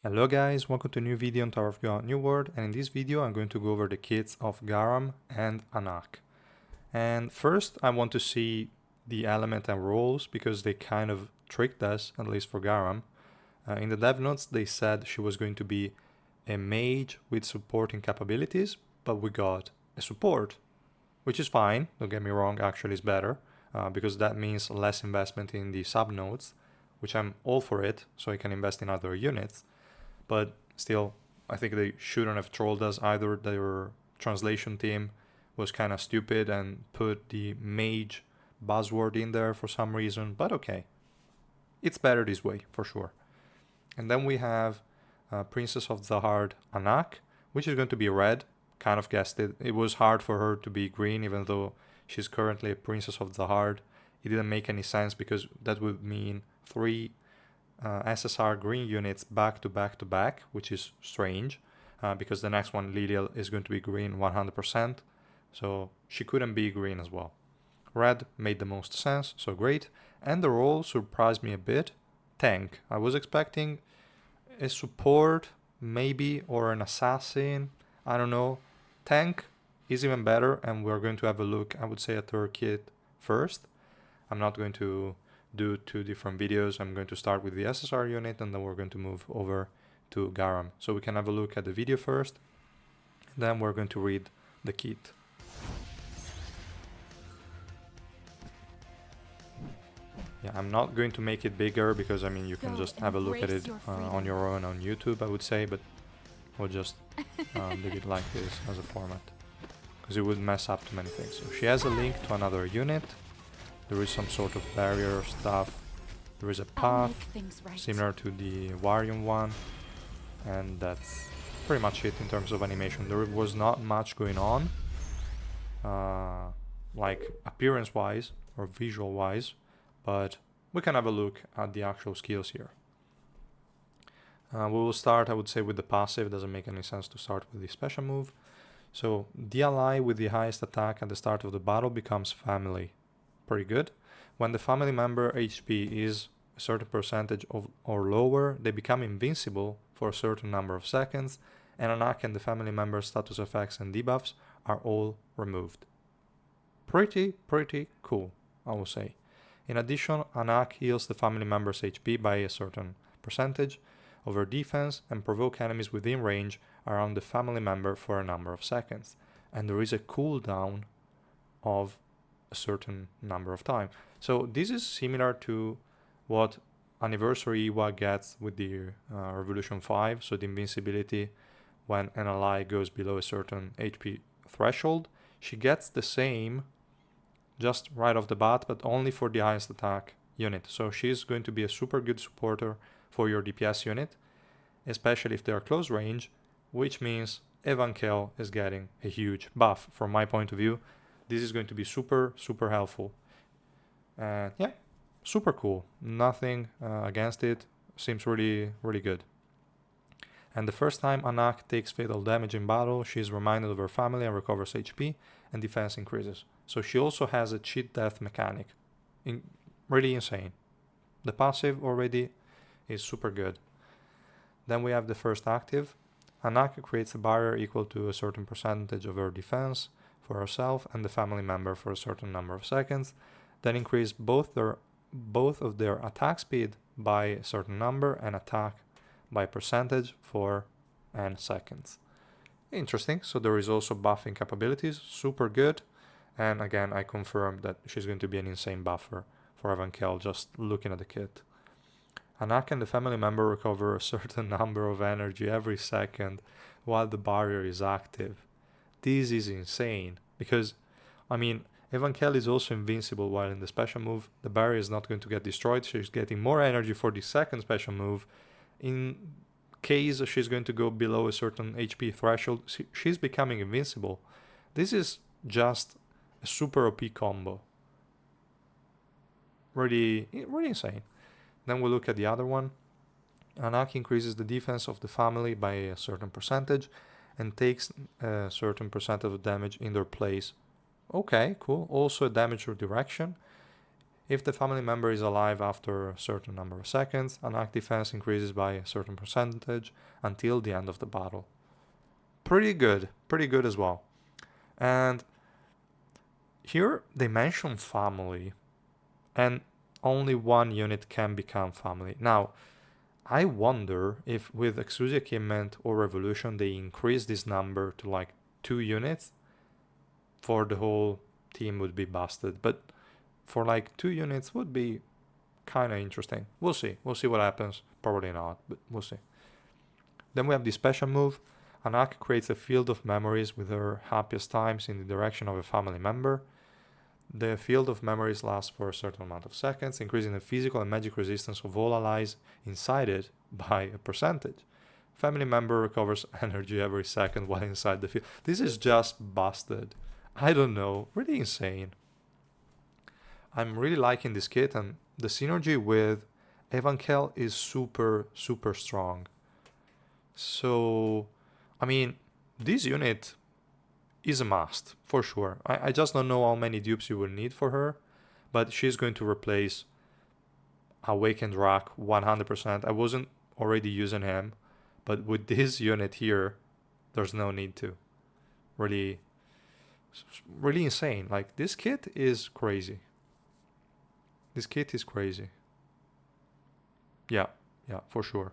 Hello guys, welcome to a new video on Tower of God New World, and in this video I'm going to go over the kits of Garam and Anaak. And first I want to see the element and roles because they kind of tricked us, at least for Garam. In the dev notes they said she was going to be a mage with supporting capabilities, but we got a support, which is fine, don't get me wrong, actually is better, because that means less investment in the sub-nodes, which I'm all for it, so I can invest in other units. But still, I think they shouldn't have trolled us either. Their translation team was kind of stupid and put the mage buzzword in there for some reason, but okay. It's better this way, for sure. And then we have Princess of Zahard Anaak, which is going to be red. Kind of guessed it. It was hard for her to be green, even though she's currently a Princess of Zahard. It didn't make any sense because that would mean three SSR green units back to back to back, which is strange because the next one, Lilial, is going to be green 100%, so she couldn't be green as well. Red made the most sense, so great. And the role surprised me a bit. Tank. I was expecting a support, maybe, or an assassin. I don't know. Tank is even better, and we're going to have a look, I would say, at her kit first. I'm not going to do two different videos. I'm going to start with the SSR unit and then we're going to move over to Garam. So we can have a look at the video first, then we're going to read the kit. Yeah, I'm not going to make it bigger because I mean you can just have a look at it on your own on YouTube, I would say, but we'll just leave it like this as a format because it would mess up too many things. So she has a link to another unit. There is some sort of barrier stuff. There is a path similar to the Warium one, and that's pretty much it in terms of animation. There was not much going on, like appearance wise or visual wise, but we can have a look at the actual skills here. We will start, I would say, with the passive. It doesn't make any sense to start with the special move. So the ally with the highest attack at the start of the battle becomes family. Pretty good. When the family member HP is a certain percentage of or lower, they become invincible for a certain number of seconds, and Anaak and the family member's status effects and debuffs are all removed. Pretty cool, I will say. In addition, Anaak heals the family member's HP by a certain percentage of her defense and provoke enemies within range around the family member for a number of seconds. And there is a cooldown of a certain number of time. So this is similar to what Anniversary Iwa gets with the Revolution 5, so the invincibility when an ally goes below a certain HP threshold. She gets the same just right off the bat, but only for the highest attack unit. So she's going to be a super good supporter for your DPS unit, especially if they are close range, which means Evankel is getting a huge buff from my point of view. This is going to be super helpful. Yeah, super cool. Nothing against it. Seems really good. And the first time Anaak takes fatal damage in battle, she is reminded of her family and recovers HP, and defense increases. So she also has a cheat death mechanic. Really insane. The passive already is super good. Then we have the first active. Anaak creates a barrier equal to a certain percentage of her defense for herself and the family member for a certain number of seconds, then increase both of their attack speed by a certain number and attack by percentage for n seconds. Interesting. So there is also buffing capabilities, super good. And again, I confirm that she's going to be an insane buffer for Evankel just looking at the kit. Anaak and the family member recover a certain number of energy every second while the barrier is active. This is insane because, I mean, Evankel is also invincible while in the special move the barrier is not going to get destroyed. She's getting more energy for the second special move. In case she's going to go below a certain HP threshold, she's becoming invincible. This is just a super OP combo. Really insane. Then we look at the other one. Anaak increases the defense of the family by a certain percentage and takes a certain percent of damage in their place. Okay, cool. Also a damage or direction. If the family member is alive after a certain number of seconds, Anaak defense increases by a certain percentage until the end of the battle. Pretty good as well. And here they mention family, and only one unit can become family. Now, I wonder if with exclusive equipment or revolution they increase this number to like 2 units, for the whole team would be busted. But for like 2 units would be kind of interesting. We'll see what happens. Probably not, but we'll see. Then we have the special move. Anaak creates a field of memories with her happiest times in the direction of a family member. The field of memories lasts for a certain amount of seconds, increasing the physical and magic resistance of all allies inside it by a percentage. Family member recovers energy every second while inside the field. This is just busted. I don't know, really insane. I'm really liking this kit, and the synergy with Evankel is super strong. So, I mean, this unit is a must, for sure. I just don't know how many dupes you will need for her, but she's going to replace Awakened Rock 100%. I wasn't already using him, but with this unit here, there's no need to. Really insane. Like, this kit is crazy. Yeah, for sure.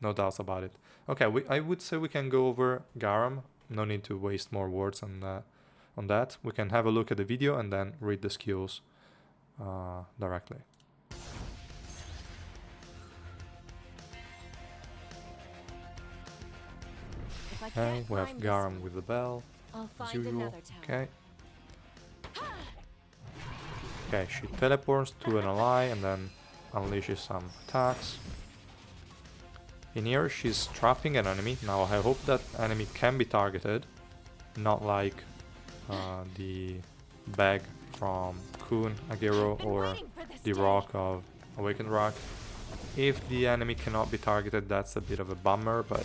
No doubts about it. Okay, I would say we can go over Garam. No need to waste more words on that. We can have a look at the video and then read the skills directly. Okay, we have Garam with the bell, as usual. Okay. Okay, she teleports to an ally and then unleashes some attacks. In here, she's trapping an enemy. Now, I hope that enemy can be targeted, not like the bag from Kun Agero or the rock of Awakened Rock. If the enemy cannot be targeted, that's a bit of a bummer, but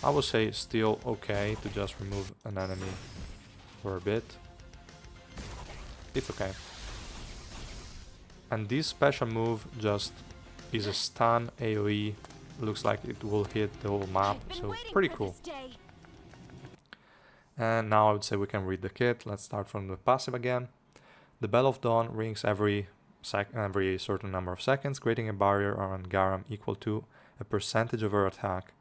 I would say still okay to just remove an enemy for a bit. It's okay. And this special move just is a stun AoE. Looks like it will hit the whole map, so pretty cool. And now I would say we can read the kit. Let's start from the passive again. The Bell of Dawn rings every certain number of seconds, creating a barrier around Garam equal to a percentage of her attack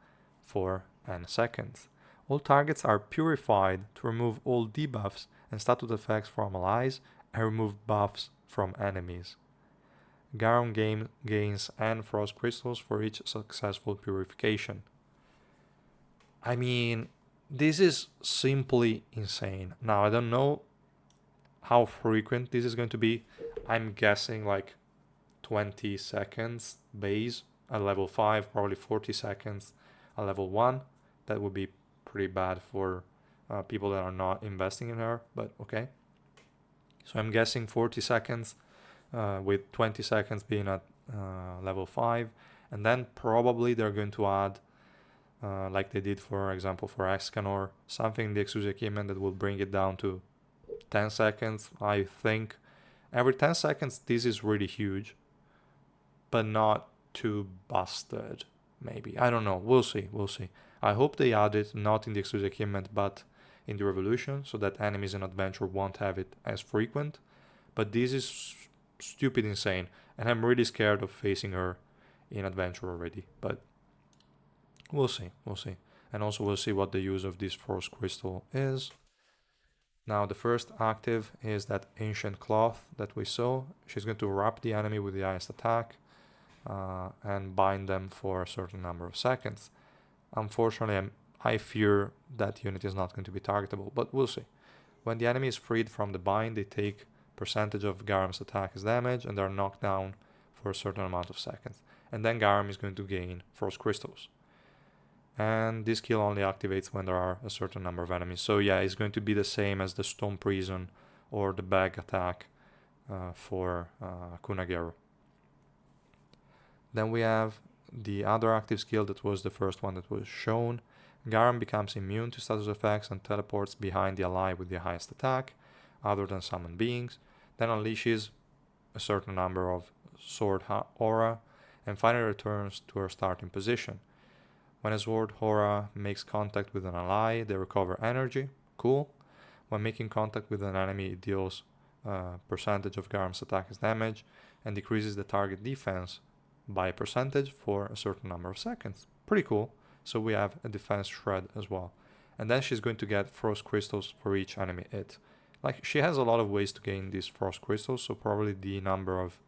for n seconds. All targets are purified to remove all debuffs and status effects from allies and remove buffs from enemies. Garam gains N frost crystals for each successful purification. I mean, this is simply insane. Now, I don't know how frequent this is going to be. I'm guessing like 20 seconds base at level 5, probably 40 seconds at level 1. That would be pretty bad for people that are not investing in her, but okay. So I'm guessing 40 seconds. With 20 seconds being at level 5, and then probably they're going to add, like they did for example for Escanor, something in the exclusive equipment that will bring it down to 10 seconds. I think every 10 seconds this is really huge, but not too busted, maybe. I don't know, we'll see. I hope they add it not in the exclusive equipment but in the revolution, so that enemies in adventure won't have it as frequent. But this is stupid insane, and I'm really scared of facing her in adventure already, but we'll see. And also we'll see what the use of this frost crystal is. Now the first active is that ancient cloth that we saw. She's going to wrap the enemy with the highest attack and bind them for a certain number of seconds. Unfortunately, I fear that unit is not going to be targetable, but we'll see. When the enemy is freed from the bind, they take percentage of Garam's attack as damage and they're knocked down for a certain amount of seconds. And then Garam is going to gain frost crystals. And this skill only activates when there are a certain number of enemies. So yeah, it's going to be the same as the Stone Prison or the bag attack for Kunagero. Then we have the other active skill that was the first one that was shown. Garam becomes immune to status effects and teleports behind the ally with the highest attack, other than summoned beings, then unleashes a certain number of sword aura, and finally returns to her starting position. When a sword aura makes contact with an ally, they recover energy. Cool. When making contact with an enemy, it deals percentage of Garam's attack's damage and decreases the target defense by a percentage for a certain number of seconds. Pretty cool. So we have a defense shred as well. And then she's going to get frost crystals for each enemy hit. Like, she has a lot of ways to gain these frost crystals, so probably the number of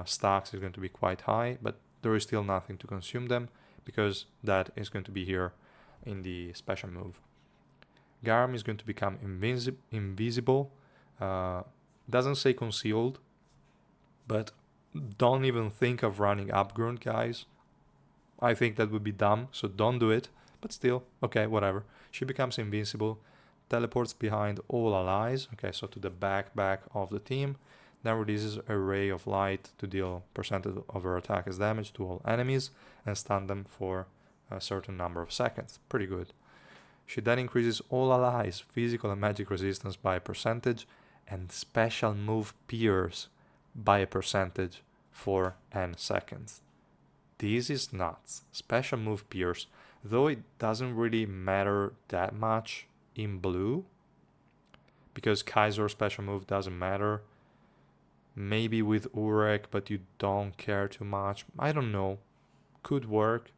stacks is going to be quite high, but there is still nothing to consume them because that is going to be here in the special move. Garam is going to become invisible. Doesn't say concealed, but don't even think of running Upgrund, guys. I think that would be dumb, so don't do it. But still, okay, whatever. She becomes invincible, teleports behind all allies, okay, so to the back of the team, then releases a ray of light to deal percentage of her attack as damage to all enemies and stun them for a certain number of seconds. Pretty good. She then increases all allies' physical and magic resistance by a percentage and special move peers by a percentage for n seconds. This is nuts. Special move peers, though it doesn't really matter that much in blue, because Kaiser's special move doesn't matter. Maybe with Urek, but you don't care too much. I don't know. Could work,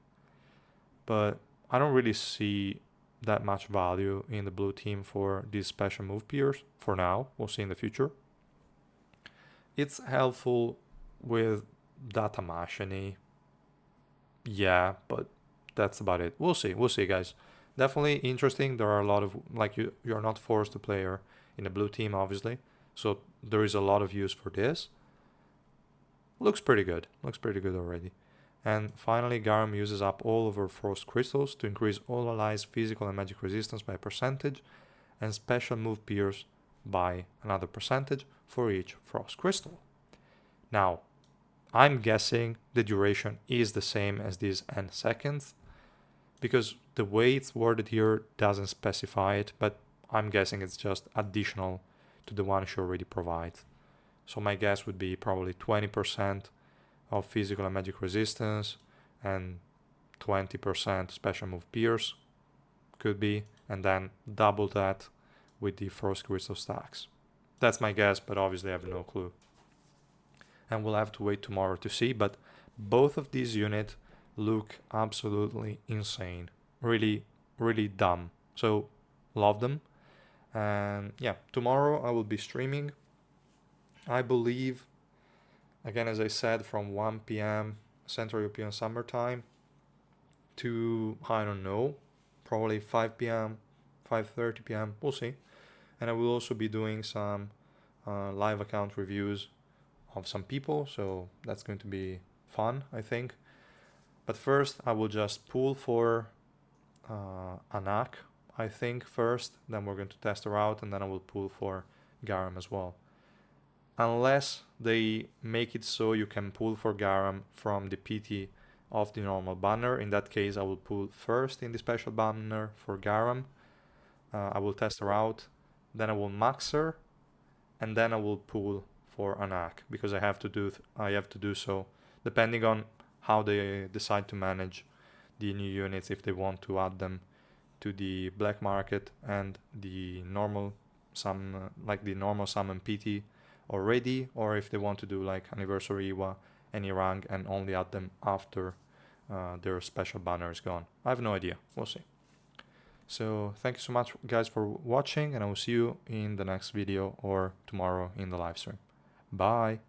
but I don't really see that much value in the blue team for these special move peers for now. We'll see in the future. It's helpful with data machine. Yeah, but that's about it. We'll see, guys. Definitely interesting. There are a lot of, like, you're not forced to play her in the blue team, obviously. So there is a lot of use for this. Looks pretty good. Looks pretty good already. And finally, Garam uses up all of her frost crystals to increase all allies' physical and magic resistance by a percentage and special move peers by another percentage for each frost crystal. Now, I'm guessing the duration is the same as these n seconds, because the way it's worded here doesn't specify it, but I'm guessing it's just additional to the one she already provides. So my guess would be probably 20% of physical and magic resistance and 20% special move peers could be, and then double that with the frost crystal stacks. That's my guess, but obviously I have no clue. And we'll have to wait tomorrow to see, but both of these units look absolutely insane. Really, really dumb. So, love them. And yeah, tomorrow I will be streaming. I believe, again, as I said, from 1 p.m. Central European Summer Time to, I don't know, probably 5 p.m., 5:30 p.m. We'll see. And I will also be doing some live account reviews of some people, so that's going to be fun, I think. But first, I will just pull for Anaak, I think, first. Then we're going to test her out, and then I will pull for Garam as well. Unless they make it so you can pull for Garam from the PT of the normal banner. In that case, I will pull first in the special banner for Garam. I will test her out. Then I will max her, and then I will pull for Anaak, because I have to do so depending on how they decide to manage the new units, if they want to add them to the black market and the normal summon PT already, or if they want to do like anniversary Iwa, any rank, and only add them after their special banner is gone. I have no idea. We'll see. So thank you so much, guys, for watching, and I will see you in the next video or tomorrow in the live stream. Bye.